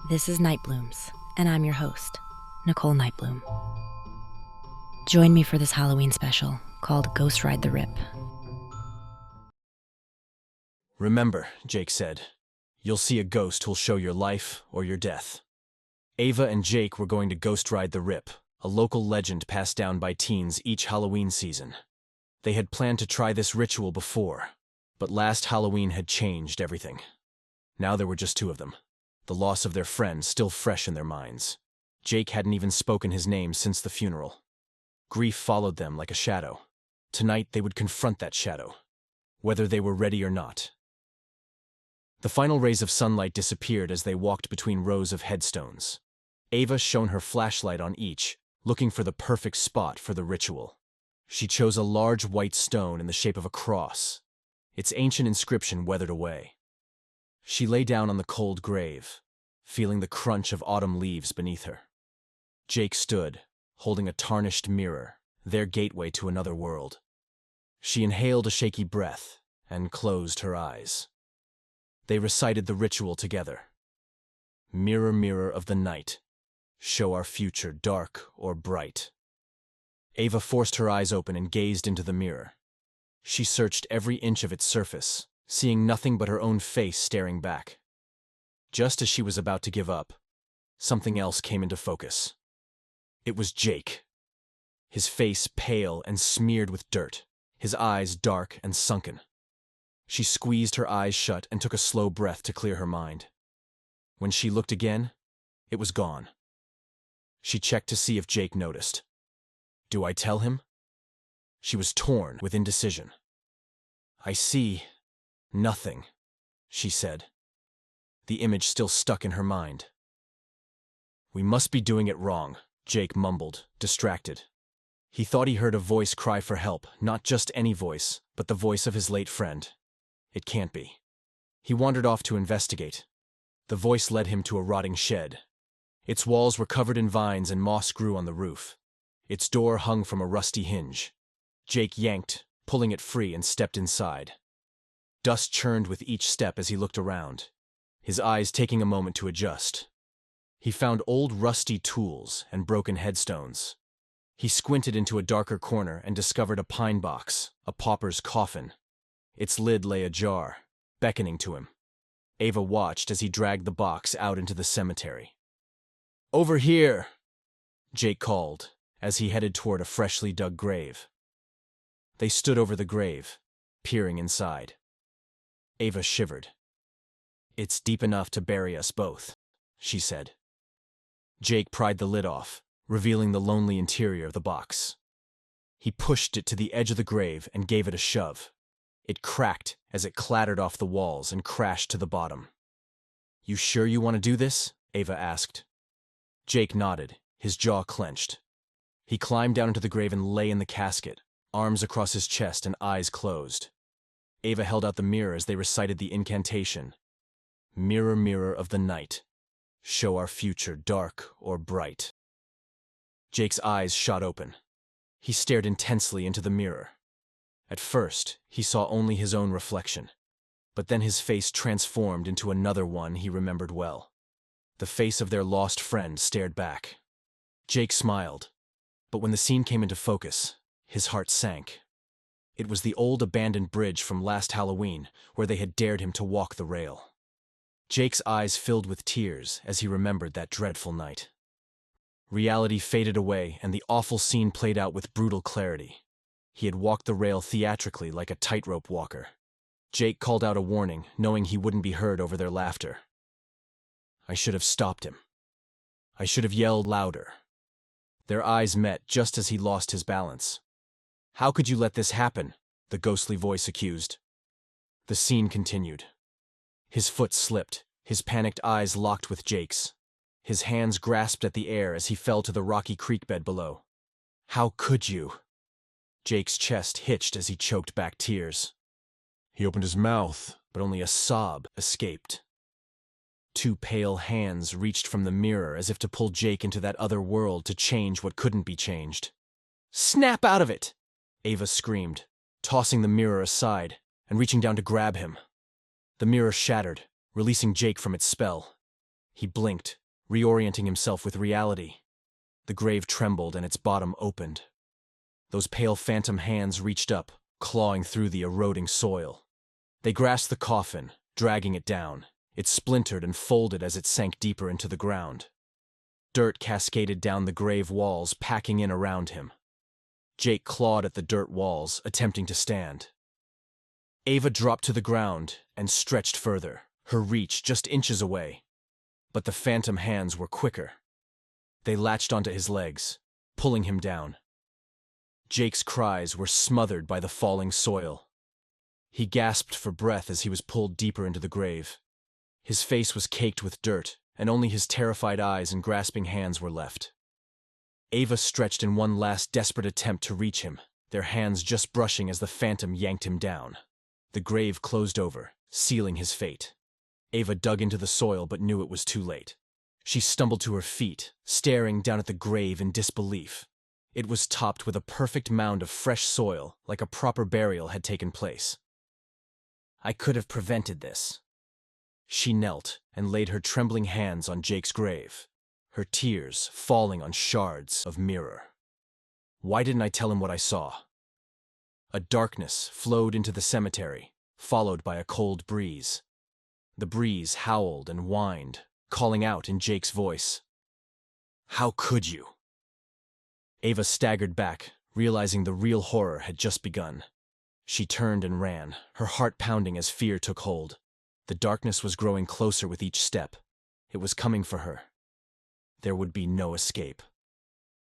This is Night Blooms, and I'm your host, Nicole Nightbloom. Join me for this Halloween special called Ghost Ride the Rip. Remember, Jake said, you'll see a ghost who'll show your life or your death. Ava and Jake were going to ghost ride the Rip, a local legend passed down by teens each Halloween season. They had planned to try this ritual before, but last Halloween had changed everything. Now there were just two of them, the loss of their friend still fresh in their minds. Jake hadn't even spoken his name since the funeral. Grief followed them like a shadow. Tonight they would confront that shadow, whether they were ready or not. The final rays of sunlight disappeared as they walked between rows of headstones. Ava shone her flashlight on each, looking for the perfect spot for the ritual. She chose a large white stone in the shape of a cross, its ancient inscription weathered away. She lay down on the cold grave, feeling the crunch of autumn leaves beneath her. Jake stood, holding a tarnished mirror, their gateway to another world. She inhaled a shaky breath and closed her eyes. They recited the ritual together. Mirror, mirror of the night, show our future dark or bright. Ava forced her eyes open and gazed into the mirror. She searched every inch of its surface, seeing nothing but her own face staring back. Just as she was about to give up, something else came into focus. It was Jake. His face pale and smeared with dirt, his eyes dark and sunken. She squeezed her eyes shut and took a slow breath to clear her mind. When she looked again, it was gone. She checked to see if Jake noticed. Do I tell him? She was torn with indecision. I see nothing, she said. The image still stuck in her mind. We must be doing it wrong, Jake mumbled, distracted. He thought he heard a voice cry for help, not just any voice, but the voice of his late friend. It can't be. He wandered off to investigate. The voice led him to a rotting shed. Its walls were covered in vines and moss grew on the roof. Its door hung from a rusty hinge. Jake yanked, pulling it free, and stepped inside. Dust churned with each step as he looked around, his eyes taking a moment to adjust. He found old rusty tools and broken headstones. He squinted into a darker corner and discovered a pine box, a pauper's coffin. Its lid lay ajar, beckoning to him. Ava watched as he dragged the box out into the cemetery. Over here, Jake called, as he headed toward a freshly dug grave. They stood over the grave, peering inside. Ava shivered. It's deep enough to bury us both, she said. Jake pried the lid off, revealing the lonely interior of the box. He pushed it to the edge of the grave and gave it a shove. It cracked as it clattered off the walls and crashed to the bottom. You sure you want to do this? Ava asked. Jake nodded, his jaw clenched. He climbed down into the grave and lay in the casket, arms across his chest and eyes closed. Ava held out the mirror as they recited the incantation. Mirror, mirror of the night, show our future dark or bright. Jake's eyes shot open. He stared intensely into the mirror. At first, he saw only his own reflection, but then his face transformed into another one he remembered well. The face of their lost friend stared back. Jake smiled, but when the scene came into focus, his heart sank. It was the old abandoned bridge from last Halloween where they had dared him to walk the rail. Jake's eyes filled with tears as he remembered that dreadful night. Reality faded away and the awful scene played out with brutal clarity. He had walked the rail theatrically like a tightrope walker. Jake called out a warning, knowing he wouldn't be heard over their laughter. I should have stopped him. I should have yelled louder. Their eyes met just as he lost his balance. How could you let this happen? The ghostly voice accused. The scene continued. His foot slipped, his panicked eyes locked with Jake's. His hands grasped at the air as he fell to the rocky creek bed below. How could you? Jake's chest hitched as he choked back tears. He opened his mouth, but only a sob escaped. Two pale hands reached from the mirror as if to pull Jake into that other world to change what couldn't be changed. Snap out of it! Ava screamed, tossing the mirror aside and reaching down to grab him. The mirror shattered, releasing Jake from its spell. He blinked, reorienting himself with reality. The grave trembled and its bottom opened. Those pale phantom hands reached up, clawing through the eroding soil. They grasped the coffin, dragging it down. It splintered and folded as it sank deeper into the ground. Dirt cascaded down the grave walls, packing in around him. Jake clawed at the dirt walls, attempting to stand. Ava dropped to the ground and stretched further, her reach just inches away. But the phantom hands were quicker. They latched onto his legs, pulling him down. Jake's cries were smothered by the falling soil. He gasped for breath as he was pulled deeper into the grave. His face was caked with dirt, and only his terrified eyes and grasping hands were left. Ava stretched in one last desperate attempt to reach him, their hands just brushing as the phantom yanked him down. The grave closed over, sealing his fate. Ava dug into the soil but knew it was too late. She stumbled to her feet, staring down at the grave in disbelief. It was topped with a perfect mound of fresh soil, like a proper burial had taken place. I could have prevented this. She knelt and laid her trembling hands on Jake's grave, her tears falling on shards of mirror. Why didn't I tell him what I saw? A darkness flowed into the cemetery, followed by a cold breeze. The breeze howled and whined, calling out in Jake's voice. How could you? Ava staggered back, realizing the real horror had just begun. She turned and ran, her heart pounding as fear took hold. The darkness was growing closer with each step. It was coming for her. There would be no escape.